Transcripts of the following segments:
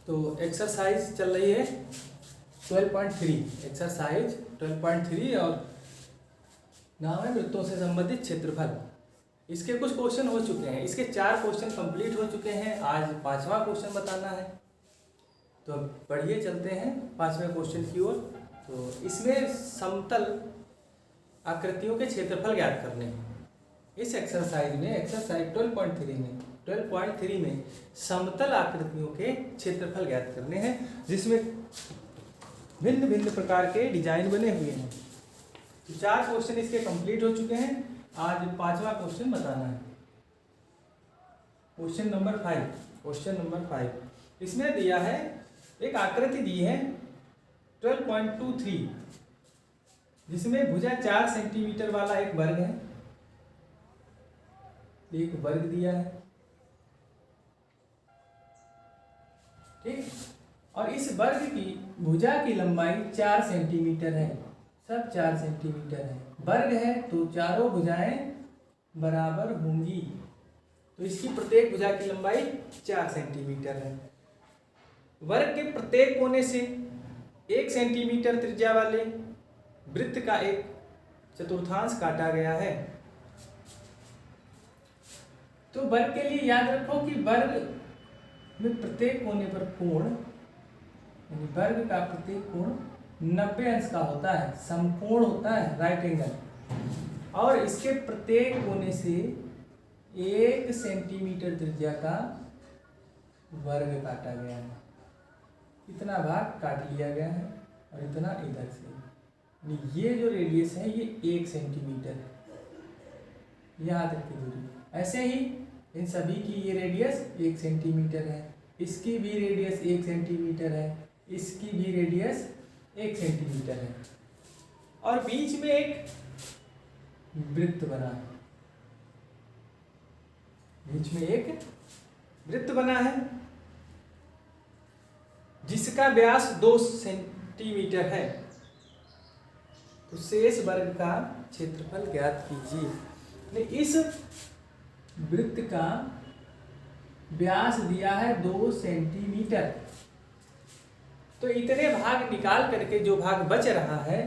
तो एक्सरसाइज चल रही है 12.3 एक्सरसाइज 12.3 और नाम है वृत्तों से संबंधित क्षेत्रफल। इसके कुछ क्वेश्चन हो चुके हैं, इसके 4 क्वेश्चन कंप्लीट हो चुके हैं। आज 5वां क्वेश्चन बताना है, तो बढ़िए चलते हैं 5वें क्वेश्चन की ओर। तो इसमें समतल आकृतियों के क्षेत्रफल ज्ञात करने हैं। इस एक्सरसाइज में एक्सरसाइज 12.3 में समतल आकृतियों के क्षेत्रफल ज्ञात करने हैं, जिसमें भिन्न भिन्न प्रकार के डिजाइन बने हुए हैं। तो 4 क्वेश्चन इसके कंप्लीट हो चुके हैं। आज 5वां क्वेश्चन बताना है। क्वेश्चन नंबर 5 इसमें दिया है, एक आकृति दी है 12.23 जिसमें भुजा 4 सेंटीमीटर वाला एक वर्ग है। एक वर्ग दिया है, ठीक। और इस वर्ग की भुजा की लंबाई 4 सेंटीमीटर है, सब 4 सेंटीमीटर है। वर्ग है तो चारों भुजाएं बराबर होंगी, तो इसकी प्रत्येक भुजा की लंबाई 4 सेंटीमीटर है। वर्ग के प्रत्येक कोने से 1 सेंटीमीटर त्रिज्या वाले वृत्त का एक चतुर्थांश काटा गया है। तो वर्ग के लिए याद रखो कि वर्ग में प्रत्येक कोने पर कोण, यानी वर्ग का प्रत्येक कोण 90 अंश का होता है, समकोण होता है, राइट एंगल। और इसके प्रत्येक कोने से 1 सेंटीमीटर त्रिज्या का वर्ग काटा गया है। इतना भाग काट लिया गया है और इतना इधर से, ये जो रेडियस है ये 1 सेंटीमीटर है, यहाँ तक की दूरी। ऐसे ही इन सभी की ये रेडियस 1 सेंटीमीटर है, इसकी भी रेडियस 1 सेंटीमीटर है, इसकी भी रेडियस 1 सेंटीमीटर है। और बीच में एक वृत्त बना है, बीच में एक वृत्त बना है जिसका व्यास 2 सेंटीमीटर है। तो शेष वर्ग का क्षेत्रफल ज्ञात कीजिए। इस वृत्त का व्यास दिया है 2 सेंटीमीटर, तो इतने भाग निकाल करके जो भाग बच रहा है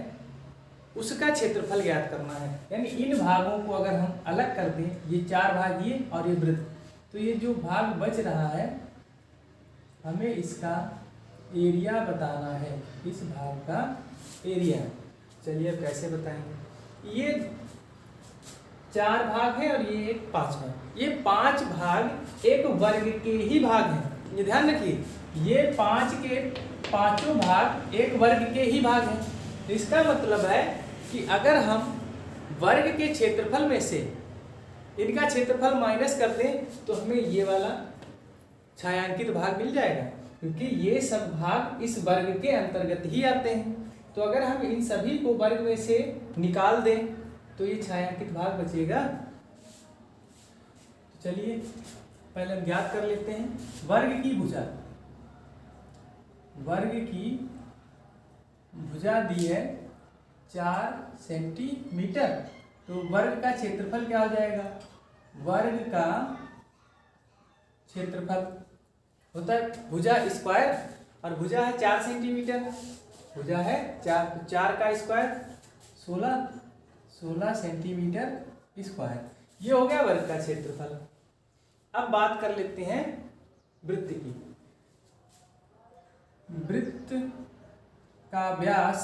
उसका क्षेत्रफल ज्ञात करना है। यानी इन भागों को अगर हम अलग कर दें, ये 4 भाग ये और ये वृत्त, तो ये जो भाग बच रहा है हमें इसका एरिया बताना है, इस भाग का एरिया। चलिए अब कैसे बताएंगे। ये 4 भाग है और ये एक 5 भाग, ये 5 भाग एक वर्ग के ही भाग हैं। ये ध्यान रखिए, ये 5 के 5 भाग एक वर्ग के ही भाग हैं। तो इसका मतलब है कि अगर हम वर्ग के क्षेत्रफल में से इनका क्षेत्रफल माइनस कर दें तो हमें ये वाला छायांकित भाग मिल जाएगा, क्योंकि ये सब भाग इस वर्ग के अंतर्गत ही आते हैं। तो अगर हम इन सभी को वर्ग में से निकाल दें तो ये छायांकित भाग बचेगा। तो चलिए पहले हम ज्ञात कर लेते हैं वर्ग की भुजा। वर्ग की भुजा दी है 4 सेंटीमीटर, तो वर्ग का क्षेत्रफल क्या हो जाएगा? वर्ग का क्षेत्रफल होता है भुजा स्क्वायर, और भुजा है 4 सेंटीमीटर, भुजा है 4 का स्क्वायर 16 सेंटीमीटर स्क्वायर। ये हो गया वर्ग का क्षेत्रफल। अब बात कर लेते हैं वृत्त की। वृत्त का व्यास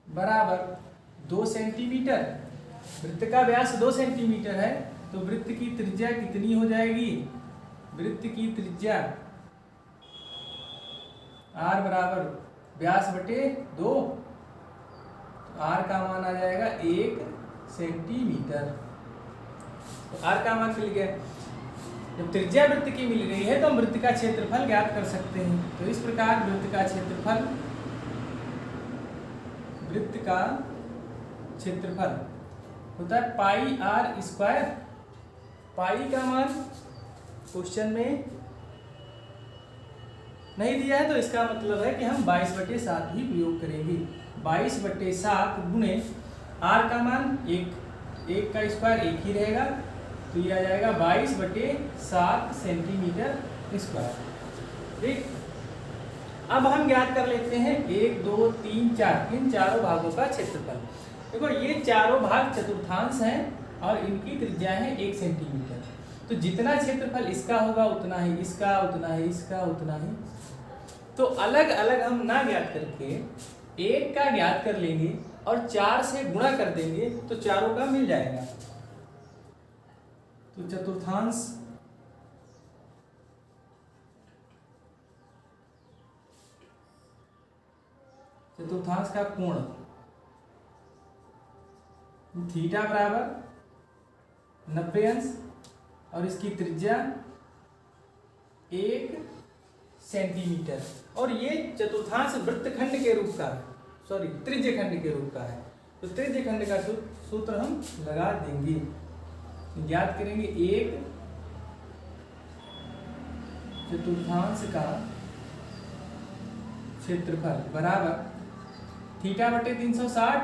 बराबर 2 सेंटीमीटर। वृत्त का व्यास 2 सेंटीमीटर है, तो वृत्त की त्रिज्या कितनी हो जाएगी? वृत्त की त्रिज्या r बराबर व्यास बटे 2, तो r का मान आ जाएगा 1 सेंटीमीटर। तो r का मान मिल गया। जब त्रिज्या वृत्त की मिल गई है तो हम वृत्त का क्षेत्रफल ज्ञात कर सकते हैं। तो इस प्रकार वृत्त का क्षेत्रफल होता है पाई r स्क्वायर। पाई का मान क्वेश्चन में नहीं दिया है, तो इसका मतलब है कि हम 22/7 ही प्रयोग करेंगे। 22/7 गुणे r का मान 1 का स्क्वायर 1 ही रहेगा, तो ये आ जाएगा 22/7 सेंटीमीटर स्क्वायर। ठीक, अब हम ज्ञात कर लेते हैं 1 2 3 4 इन चारों भागों का क्षेत्रफल। देखो ये चारों भाग चतुर्थांश हैं और इनकी त्रिज्या है 1 सेंटीमीटर। तो जितना क्षेत्रफल इसका होगा उतना ही इसका, उतना ही इसका, उतना ही। तो अलग अलग हम ना ज्ञात करके एक का ज्ञात कर लेंगे और 4 से गुणा कर देंगे तो चारों का मिल जाएगा। तो चतुर्थांश का कोण थीटा बराबर 90 अंश और इसकी त्रिज्या 1 सेंटीमीटर और ये चतुर्थांश वृत्तखंड के रूप का है, सॉरी त्रिज्यखंड के रूप का है। तो त्रिज्यखंड का सूत्र हम लगा देंगे, ज्ञात करेंगे 1 चतुर्थांश का क्षेत्रफल बराबर थीटा बटे 360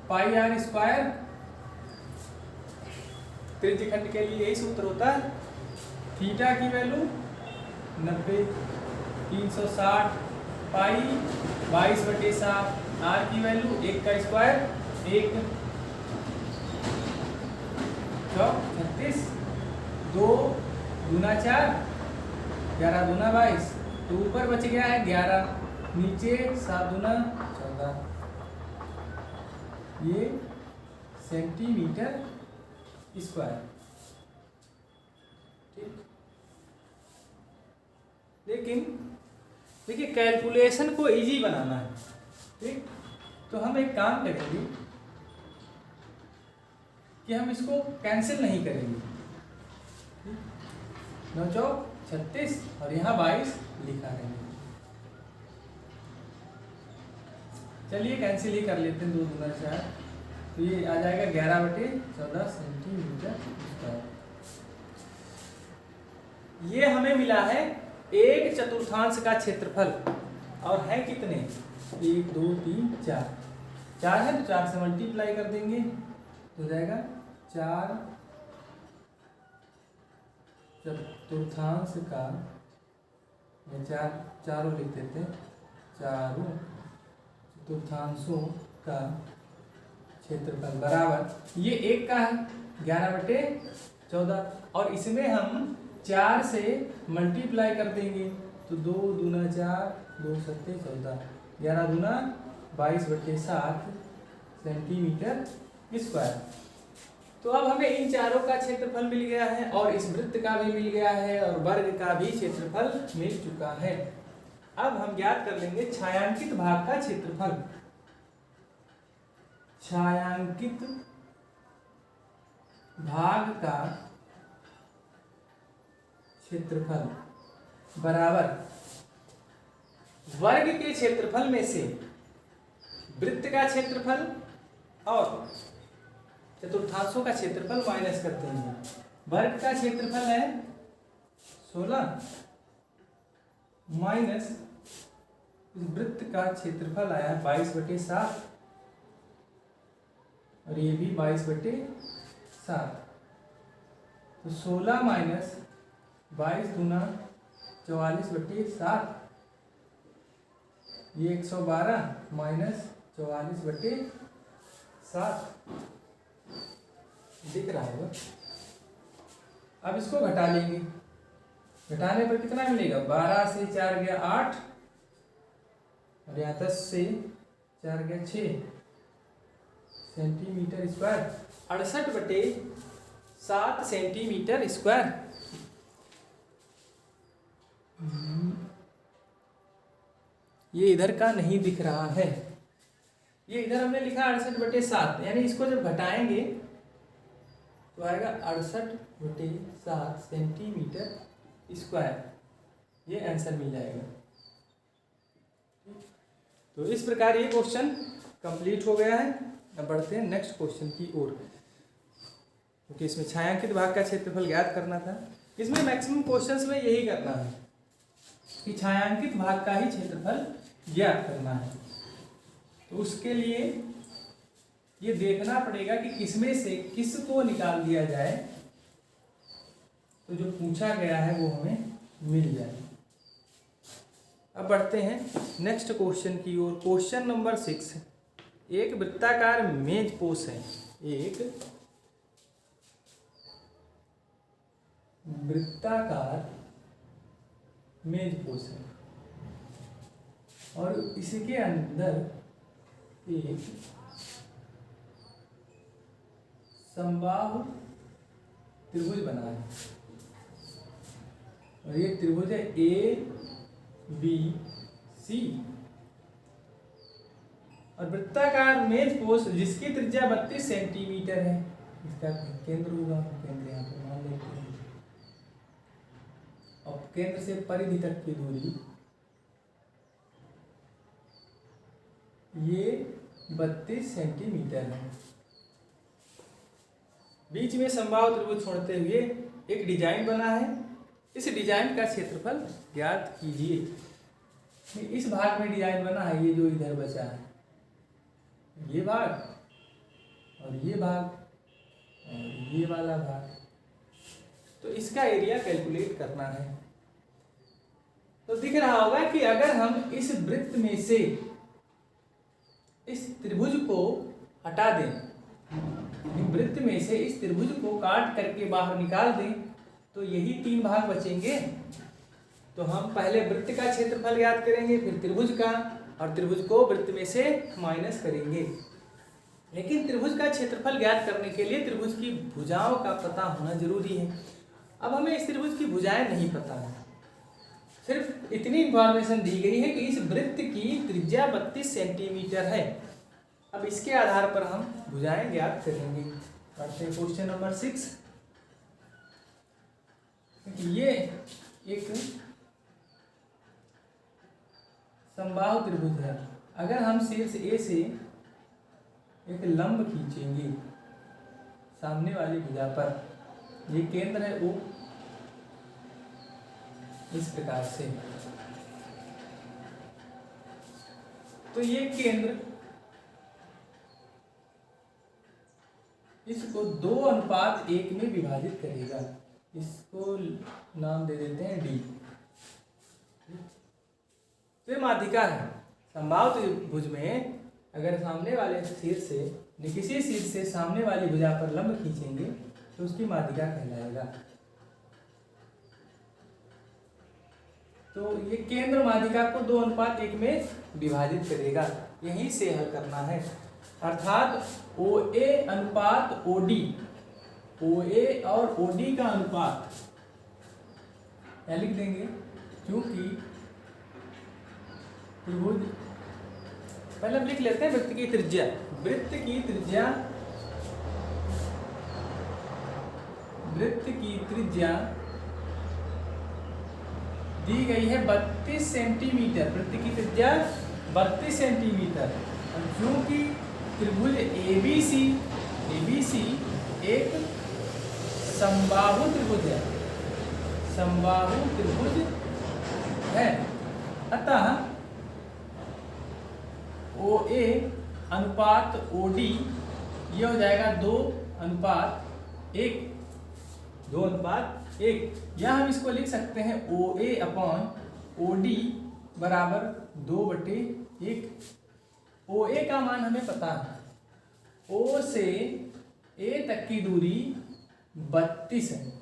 पाई आर स्क्वायर। त्रिज्यखंड के लिए यही सूत्र होता है, थीटा की वैल्यू 90, 360 पाई 22/7, आर की वैल्यू 1 का स्क्वायर 1, 36, 2 दूना 4, 11 दूना 22, तो ऊपर बच गया है 11, नीचे 7 दूना 14, ये सेंटीमीटर स्क्वायर। ठीक, लेकिन देखिए कैलकुलेशन को इजी बनाना है। ठीक, तो हम एक काम करेंगे कि हम इसको कैंसिल नहीं करेंगे। 9 चौक 36 और यहाँ 22 लिखा है। चलिए कैंसिल ही कर लेते हैं, 2 दूना 4, तो ये आ जाएगा 11/14 सेंटीमीटर स्क्वायर। ये हमें मिला है एक चतुर्थांश का क्षेत्रफल और है कितने 1 2 3 4, 4 है तो 4 से मल्टीप्लाई कर देंगे तो हो जाएगा 4 चतुर्थांश का, चारों लिख देते हैं, चारों चतुर्थांशों का क्षेत्रफल बराबर ये 1 का है 11/14 और इसमें हम 4 से मल्टीप्लाई कर देंगे तो 2 दूना 4, 2 सत्ते 14, 11 दूना 22/7 सेंटीमीटर स्क्वायर। तो अब हमें इन चारों का क्षेत्रफल मिल गया है और इस वृत्त का भी मिल गया है और वर्ग का भी क्षेत्रफल मिल चुका है। अब हम ज्ञात कर लेंगे छायांकित भाग का क्षेत्रफल। छायांकित भाग का क्षेत्रफल बराबर वर्ग के क्षेत्रफल में से वृत्त का क्षेत्रफल और चतुर्थांशों का क्षेत्रफल माइनस करते हैं। वर्ग का क्षेत्रफल है 16 माइनस वृत्त का क्षेत्रफल आया 22/7 और ये भी 22/7, तो 16 माइनस 22 दूना 44/7, ये 112 माइनस 44/7 दिख रहा होगा। अब इसको घटा लेंगे, घटाने पर कितना मिलेगा 12 से 4 गया 8 और यहाँ 10 से 4 गया 6 सेंटीमीटर स्क्वायर, 68/7 सेंटीमीटर स्क्वायर। ये इधर का नहीं दिख रहा है, ये इधर हमने लिखा 68/7, यानी इसको जब घटाएंगे तो आएगा 68/7 सेंटीमीटर स्क्वायर, ये आंसर मिल जाएगा। तो इस प्रकार ये क्वेश्चन कंप्लीट हो गया है। अब बढ़ते हैं नेक्स्ट क्वेश्चन की ओर, क्योंकि इसमें छायांकित भाग का क्षेत्रफल ज्ञात करना था। इसमें मैक्सिमम क्वेश्चंस में यही करना है कि छायांकित भाग का ही क्षेत्रफल ज्ञात करना है। तो उसके लिए ये देखना पड़ेगा कि किसमें से किस को निकाल दिया जाए, तो जो पूछा गया है वो हमें मिल जाए। अब बढ़ते हैं नेक्स्ट क्वेश्चन की ओर। क्वेश्चन नंबर 6, एक वृत्ताकार मेज पोश है, एक वृत्ताकार मेज पोश है और इसके अंदर एक समबाहु त्रिभुज बना है और ये त्रिभुज है ABC और वृत्ताकार मेज पोश जिसकी त्रिज्या 32 सेंटीमीटर है, इसका केंद्र होगा, केंद्र यहाँ पे मान लेते हैं, और केंद्र से परिधि तक की दूरी ये 32 सेंटीमीटर है। बीच में समबाहु त्रिभुज छोड़ते हुए एक डिजाइन बना है, इस डिजाइन का क्षेत्रफल ज्ञात कीजिए। इस भाग में डिजाइन बना है, ये जो इधर बचा है, ये भाग और ये भाग और ये वाला भाग, तो इसका एरिया कैलकुलेट करना है। तो दिख रहा होगा कि अगर हम इस वृत्त में से इस त्रिभुज को हटा दें, वृत्त में से इस त्रिभुज को काट करके बाहर निकाल दें, तो यही 3 भाग बचेंगे। तो हम पहले वृत्त का क्षेत्रफल ज्ञात करेंगे, फिर त्रिभुज का, और त्रिभुज को वृत्त में से माइनस करेंगे। लेकिन त्रिभुज का क्षेत्रफल ज्ञात करने के लिए त्रिभुज की भुजाओं का पता होना जरूरी है। अब हमें इस त्रिभुज की भुजाएं नहीं पता है, सिर्फ इतनी इंफॉर्मेशन दी गई है कि इस वृत्त की त्रिज्या 32 सेंटीमीटर है। अब इसके आधार पर हम भुजाएं ज्ञात करेंगे। बढ़ते हैं क्वेश्चन नंबर 6। ये एक समबाहु त्रिभुज है। अगर हम शीर्ष A से एक लंब खींचेंगे सामने वाली भुजा पर, ये केंद्र है O, इस प्रकार से, तो ये केंद्र इसको 2:1 में विभाजित करेगा। इसको नाम दे देते हैं D। तो ये माध्यिका है। समबाहु त्रिभुज में अगर सामने वाले शीर्ष से किसी शीर्ष से सामने वाली भुजा पर लंब खींचेंगे तो उसकी माध्यिका कहलाएगा। तो ये केंद्र माध्यिका को 2:1 में विभाजित करेगा। यहीं से हल करना है, अर्थात OA अनुपात OD, OA और OD का अनुपात क्या लिख देंगे, क्योंकि त्रिभुज, पहले हम लिख लेते हैं वृत्त की त्रिज्या। वृत्त की त्रिज्या दी गई है 32 सेंटीमीटर। वृत्त की त्रिज्या 32 सेंटीमीटर। और चूंकि त्रिभुज ABC एक समबाहु त्रिभुज है, अतः OA अनुपात OD ये हो जाएगा 2:1। या हम इसको लिख सकते हैं OA अपॉन OD बराबर 2/1। OA का मान हमें पता है, O से A तक की दूरी 32 है,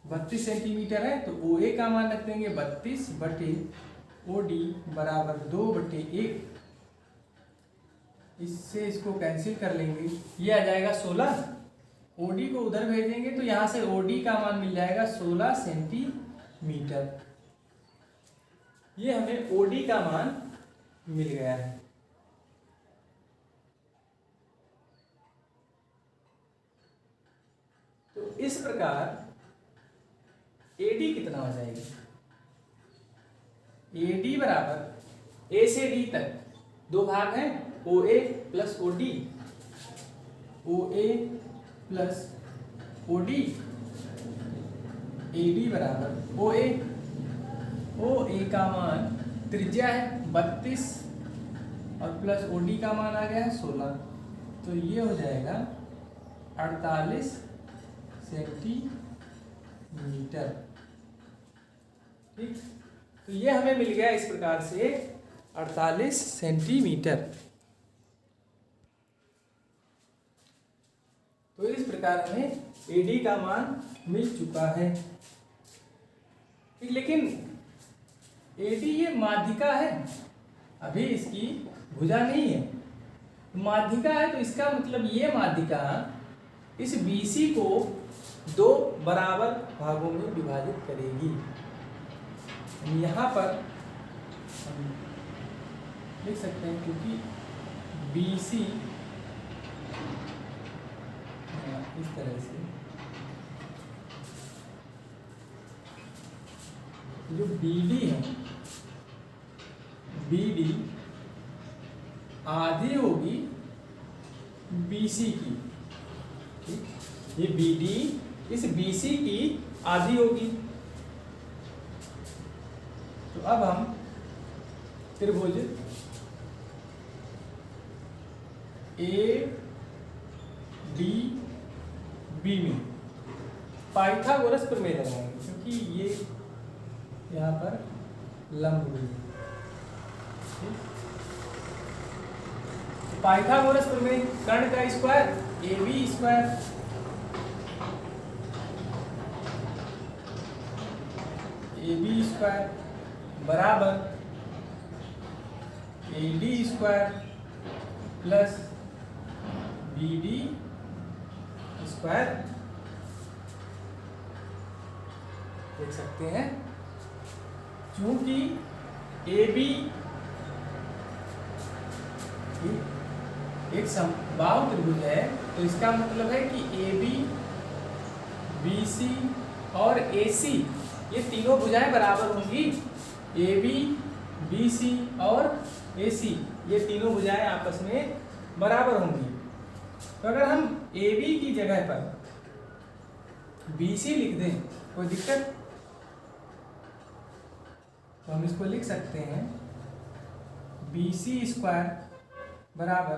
32 सेंटीमीटर है। तो OA का मान रख देंगे 32/OD बराबर 2/1। इससे इसको कैंसिल कर लेंगे, ये आ जाएगा 16। OD को उधर भेजेंगे तो यहाँ से OD का मान मिल जाएगा 16 सेंटीमीटर। ये हमें OD का मान मिल गया है। तो इस प्रकार AD कितना हो जाएगी, AD बराबर A से D तक 2 भाग हैं, OA plus OD, OA plus OD, AD बराबर OA का मान त्रिज्या है 32 और प्लस OD का मान आ गया है 16। तो ये हो जाएगा 48 सेंटीमीटर। ठीक, तो ये हमें मिल गया इस प्रकार से 48 सेंटीमीटर। तो इस प्रकार हमें AD का मान मिल चुका है। लेकिन AD ये माध्यिका है, अभी इसकी भुजा नहीं है। माध्यिका है तो इसका मतलब ये माध्यिका इस BC को 2 बराबर भागों में विभाजित करेगी। यहाँ पर हम लिख सकते हैं, क्योंकि BC इस तरह से जो BD है, BD आधी होगी BC की। ठीक, ये BD इस BC की आधी होगी। तो अब हम त्रिभुज ADB में पाइथागोरस प्रमेय लगाएंगे, क्योंकि ये यहाँ पर लंब भी है। पाइथागोरस प्रमेय, कर्ण का स्क्वायर AB स्क्वायर बराबर AD square plus BD square देख सकते हैं। चूंकि AB एक समबाहु त्रिभुज है, तो इसका मतलब है कि AB, BC और AC ये तीनों भुजाएं बराबर होंगी। AB, BC और AC ये तीनों भुजाएं आपस में बराबर होंगी। तो अगर हम AB की जगह पर BC लिख दें, कोई दिक्कत? तो हम इसको लिख सकते हैं BC स्क्वायर बराबर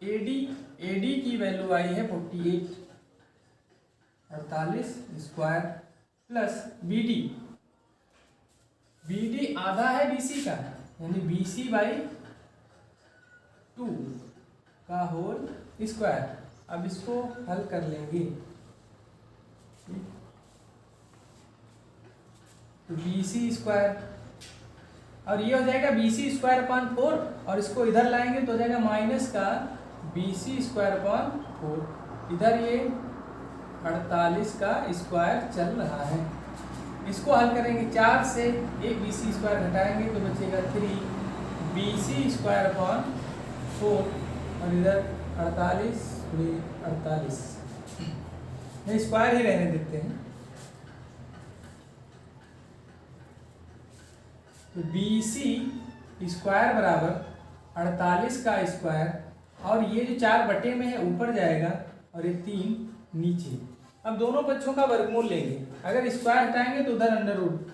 AD की वैल्यू आई है 48 स्क्वायर प्लस BD आधा है BC का, यानी BC बाई 2 का होल स्क्वायर। अब इसको हल कर लेंगे तो BC स्क्वायर, और ये हो जाएगा BC स्क्वायर अपॉन 4, और इसको इधर लाएंगे तो हो जाएगा माइनस का BC स्क्वायर अपॉन 4। इधर ये 48 का स्क्वायर चल रहा है। इसको हल करेंगे 4 से, एक BC स्क्वायर घटाएंगे तो बचेगा 3 BC स्क्वायर अपॉन 4, और इधर 48 ये स्क्वायर ही रहने देते हैं। तो BC स्क्वायर बराबर 48 का स्क्वायर, और ये जो 4 बटे में है ऊपर जाएगा और ये 3 नीचे। अब दोनों पक्षों का वर्गमूल लेंगे, अगर स्क्वायर हटाएंगे तो उधर अंडर रूट,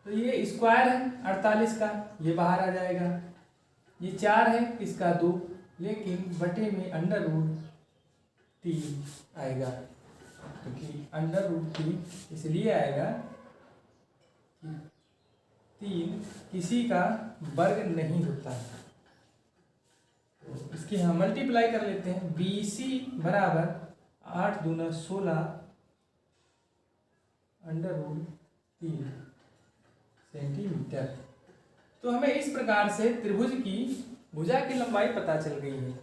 तो ये स्क्वायर है 48 का, ये बाहर आ जाएगा। ये 4 है, इसका 2, लेकिन बटे में अंडर रूट 3 आएगा, क्योंकि अंडर रूट 3 इसलिए आएगा कि 3 किसी का वर्ग नहीं होता है। तो इसकी हम मल्टीप्लाई कर लेते हैं। BC बराबर 8 दूना 16 अंडर रूट 3 सेंटीमीटर। तो हमें इस प्रकार से त्रिभुज की भुजा की लंबाई पता चल गई है।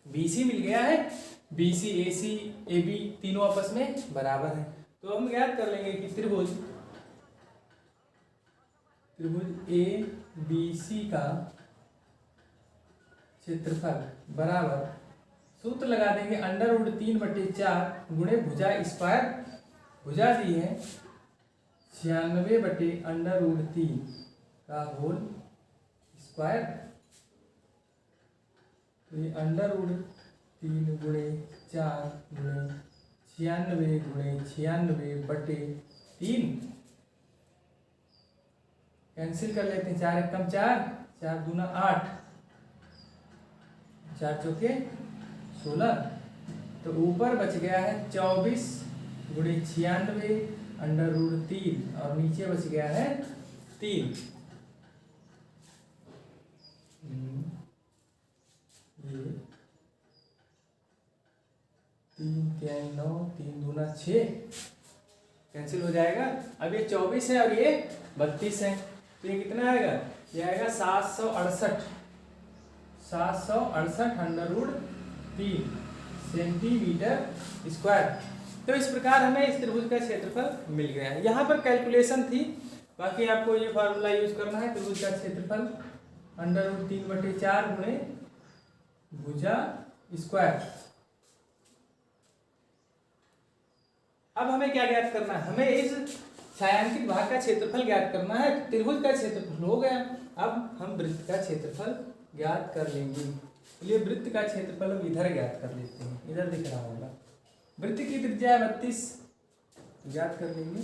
BC मिल गया है, BC, AC, AB तीनों आपस में बराबर हैं। तो हम ज्ञात कर लेंगे कि त्रिभुज ABC का क्षेत्रफल बराबर, सूत्र लगा देंगे अंडर रूट 3/4 गुणे भुजा स्क्वायर, भुजा दी है 96 बटे अंडर रूट 3 का होल स्क्वायर। तो ये अंडर रूट 3 गुणे 4 गुणे 96 गुणे 96 बटे 3 कैंसिल कर लेते हैं। 4 एकम 4, 4 दूना 8, 4 चौके 16। तो ऊपर बच गया है 24 गुणे 96 √3 और नीचे बच गया है 3। ये 3 3 9 3 दूना 6 कैंसिल हो जाएगा। अब ये 24 है और ये 32 है, तो ये कितना आएगा? ये आएगा 768 √3 सेंटीमीटर स्क्वायर। तो इस प्रकार हमें इस त्रिभुज का क्षेत्रफल मिल गया है। यहाँ पर कैलकुलेशन थी, बाकी आपको ये फार्मूला यूज करना है। त्रिभुज का क्षेत्रफल √3/4 गुणे भुजा स्क्वायर। अब हमें क्या ज्ञात करना है? हमें इस छायांकित भाग का क्षेत्रफल ज्ञात करना है। त्रिभुज का क्षेत्रफल हो गया, अब हम वृत्त का क्षेत्रफल ज्ञात कर लेंगे। चलिए वृत्त का क्षेत्रफल हम इधर ज्ञात कर लेते हैं, इधर दिख रहा होगा। वृत्त की त्रिज्या है 32, ज्ञात कर लेंगे।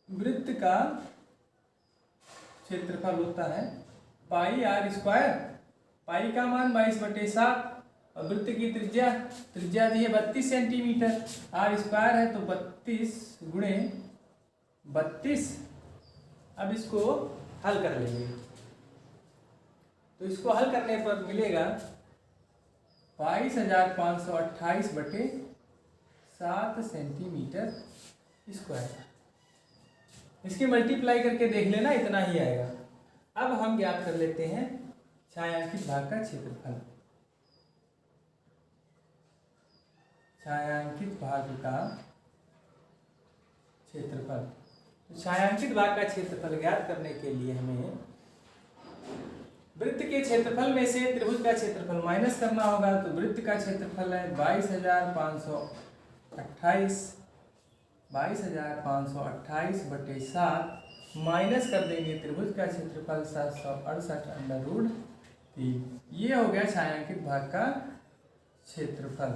वृत्त का क्षेत्रफल होता है πr²। पाई का मान 22/7 और वृत्त की त्रिज्या दी है 32 सेंटीमीटर। r² है तो 32 गुणे 32। अब इसको हल कर लेंगे, तो इसको हल करने पर मिलेगा 22,528/7 सेंटीमीटर स्क्वायर। इसकी मल्टीप्लाई करके देख लेना, इतना ही आएगा। अब हम ज्ञात कर लेते हैं छायांकित भाग का क्षेत्रफल। छायांकित भाग का क्षेत्रफल, छायांकित भाग का क्षेत्रफल ज्ञात करने के लिए हमें वृत्त के क्षेत्रफल में से त्रिभुज का क्षेत्रफल माइनस करना होगा। तो वृत्त का क्षेत्रफल है 22,528/7 माइनस कर देंगे त्रिभुज का क्षेत्रफल 768 √3। ये हो गया छायांकित भाग का क्षेत्रफल।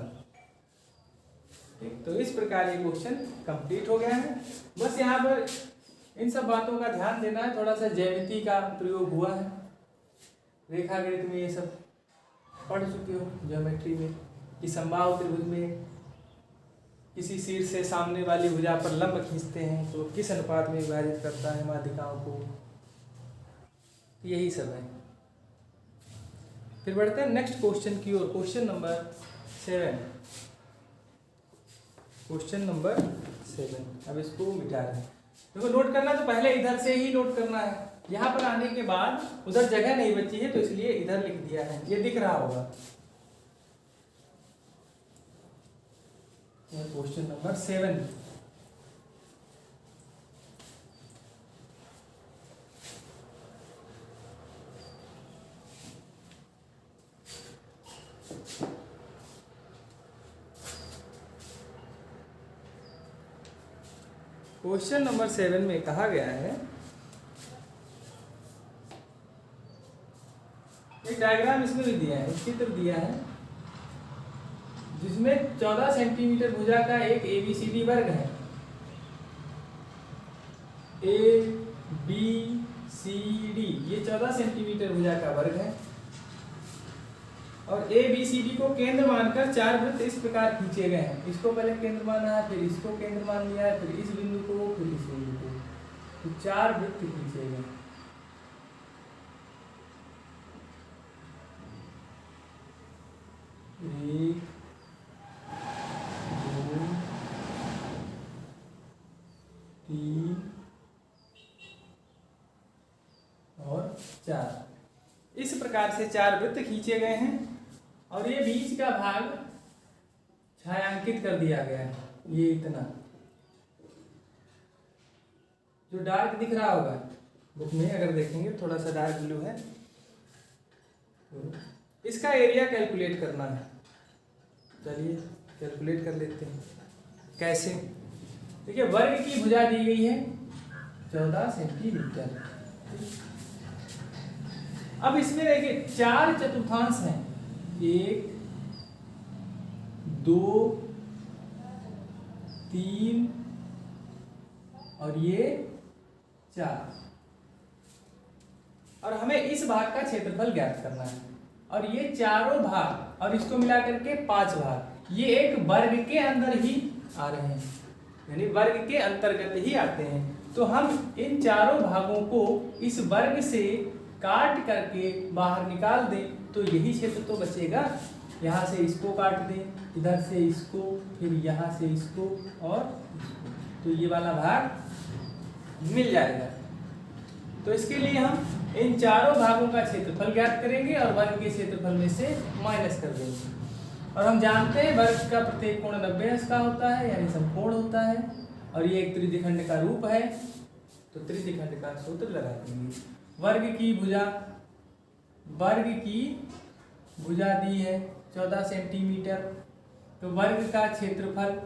ठीक, तो इस प्रकार ये क्वेश्चन कंप्लीट हो गया है। बस यहाँ पर इन सब बातों का ध्यान देना है। थोड़ा सा ज्यामिति का प्रयोग हुआ है, रेखागणित में ये सब पढ़ चुके हो ज्योमेट्री में कि समबाहु त्रिभुज में किसी शीर्ष से सामने वाली भुजा पर लंब खींचते हैं तो किस अनुपात में विभाजित करता है माध्यिकाओं को, यही सब है। फिर बढ़ते हैं नेक्स्ट क्वेश्चन की ओर। Question number 7। Question number 7। अब इसको मिटा रहे हैं। देखो नोट करना तो पहले इधर से ही नोट करना है। यहाँ पर आने के बाद उधर जगह नहीं बची है तो इसलिए इधर लिख दिया है, ये दिख रहा होगा। Question number 7। क्वेश्चन नंबर 7 में कहा गया है, एक डायग्राम इसमें भी दिया है, चित्र दिया है जिसमें 14 सेंटीमीटर भुजा का एक ABCD वर्ग है। ABCD ये 14 सेंटीमीटर भुजा का वर्ग है और ABCD को केंद्र मानकर 4 वृत्त इस प्रकार खींचे गए हैं। इसको पहले केंद्र माना है, फिर इसको केंद्र मान लिया है, फिर इस बिंदु को, फिर इस बिंदु को, तो 4 वृत्त खींचे गए। एक, 2, 3 और 4। इस प्रकार से 4 वृत्त खींचे गए हैं और ये बीच का भाग छायांकित कर दिया गया है। ये इतना जो डार्क दिख रहा होगा बुक में, अगर देखेंगे थोड़ा सा डार्क ब्लू है, तो इसका एरिया कैलकुलेट करना है। चलिए कैलकुलेट कर लेते हैं। कैसे? देखिए वर्ग की भुजा दी गई है 14 सेंटीमीटर। अब इसमें देखिए 4 चतुर्थांश हैं, 1 2 3 और ये 4, और हमें इस भाग का क्षेत्रफल ज्ञात करना है। और ये चारों भाग और इसको मिला करके 5 भाग ये एक वर्ग के अंदर ही आ रहे हैं। यानी वर्ग के अंतर्गत ही आते हैं। तो हम इन चारों भागों को इस वर्ग से काट करके बाहर निकाल दें तो यही क्षेत्र तो बचेगा। यहाँ से इसको काट दें, इधर से इसको, फिर यहाँ से इसको और इसको, तो ये वाला भाग मिल जाएगा। तो इसके लिए हम इन चारों भागों का क्षेत्रफल ज्ञात करेंगे और वर्ग के क्षेत्रफल में से माइनस कर देंगे। और हम जानते हैं वर्ग का प्रत्येक कोण 90 अंश का होता है, यानी समकोण होता है, और ये एक त्रिज्यखंड का रूप है। तो त्रिज्यखंड का सूत्र लगा देंगे। वर्ग की भुजा दी है 14 सेंटीमीटर। तो वर्ग का क्षेत्रफल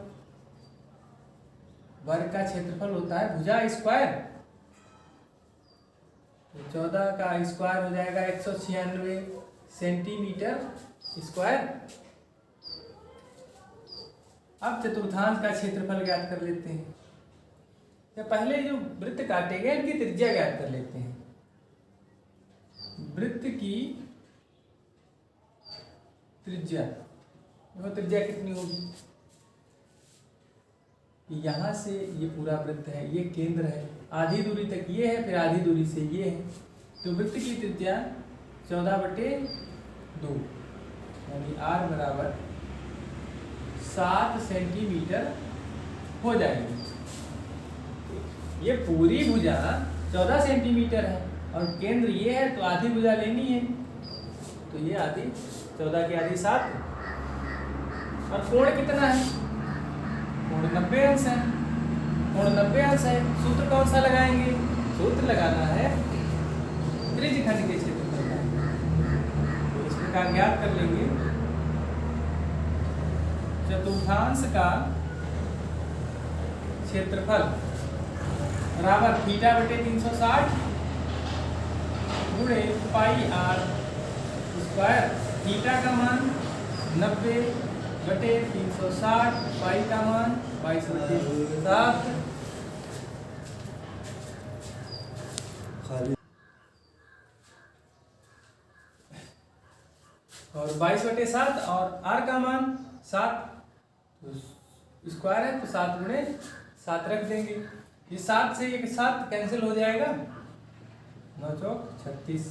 होता है भुजा स्क्वायर। तो 14 का स्क्वायर हो जाएगा 196 सेंटीमीटर स्क्वायर। अब चतुर्थांश का क्षेत्रफल ज्ञात कर लेते हैं। या पहले जो वृत्त काटेंगे इनकी त्रिज्या ज्ञात कर लेते हैं। वृत्त की त्रिज्या, देखो त्रिज्या कितनी होगी, यहाँ से ये पूरा वृत्त है, ये केंद्र है, आधी दूरी तक ये है, फिर आधी दूरी से ये है। तो वृत्त की त्रिज्या 14/2 यानी r बराबर 7 सेंटीमीटर हो जाएगी। ये पूरी भुजा 14 सेंटीमीटर है और केंद्र ये है, तो आधी भुजा लेनी है। तो ये आधी 14 की आधी 7। और कोण कितना है, कोण 90 अंश है। कोण 90 अंश है, सूत्र कौन सा लगाएंगे, सूत्र लगाना है त्रिज्यखंड के क्षेत्रफल का। तो इस प्रकार ज्ञात कर लेंगे चतुर्थांश का क्षेत्रफल बराबर θ/360 गुणे पाई r स्क्वायर। थीटा का मान 90/360, पाई का मान 22/7। और 22/7 और r का मान 7, तो स्क्वायर है तो 7 गुणे 7 रख देंगे। ये 7 से एक 7 कैंसिल हो जाएगा, 9 चौक 36।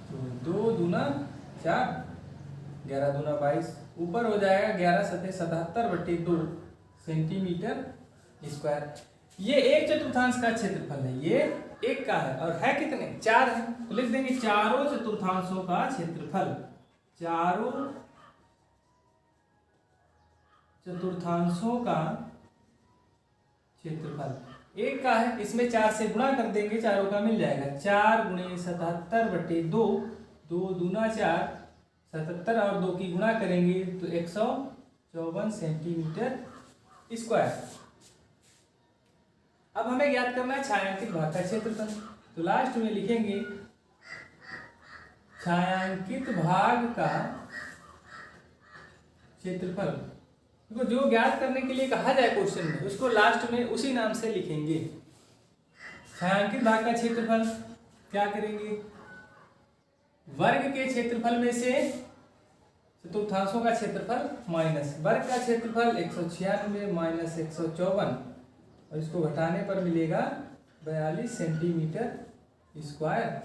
तो 2 दूना 4, 11 दूना 22, ऊपर हो जाएगा 11 सतह 77/2 सेंटीमीटर स्क्वायर। ये एक चतुर्थांश का क्षेत्रफल है, ये एक का है और है कितने, 4 है। तो लिख देंगे चारों चतुर्थांशों का क्षेत्रफल। चारों चतुर्थांशों का क्षेत्रफल एक का है, इसमें 4 से गुणा कर देंगे, चारों का मिल जाएगा। 4 गुणे 77/2, 2 दूना 4, 77 और 2 की गुणा करेंगे तो 154 सेंटीमीटर स्क्वायर। अब हमें ज्ञात करना है छायांकित भाग का क्षेत्रफल। तो लास्ट में लिखेंगे छायांकित भाग का क्षेत्रफल। देखो जो ज्ञात करने के लिए कहा जाए क्वेश्चन में, उसको लास्ट में उसी नाम से लिखेंगे। छायांकित भाग का क्षेत्रफल क्या करेंगे, वर्ग के क्षेत्रफल में से चतुर्थांशों का क्षेत्रफल माइनस वर्ग का क्षेत्रफल 196 माइनस 154, और इसको घटाने पर मिलेगा 42 सेंटीमीटर स्क्वायर।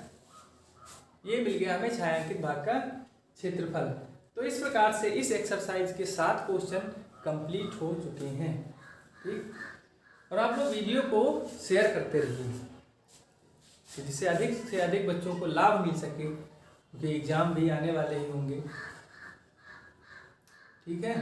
ये मिल गया हमें छायांकित भाग का क्षेत्रफल। तो इस प्रकार से इस एक्सरसाइज के 7 क्वेश्चन कंप्लीट हो चुके हैं। ठीक, और आप लोग वीडियो को शेयर करते रहिए जिससे अधिक से अधिक बच्चों को लाभ मिल सके, क्योंकि एग्जाम भी आने वाले ही होंगे। ठीक है।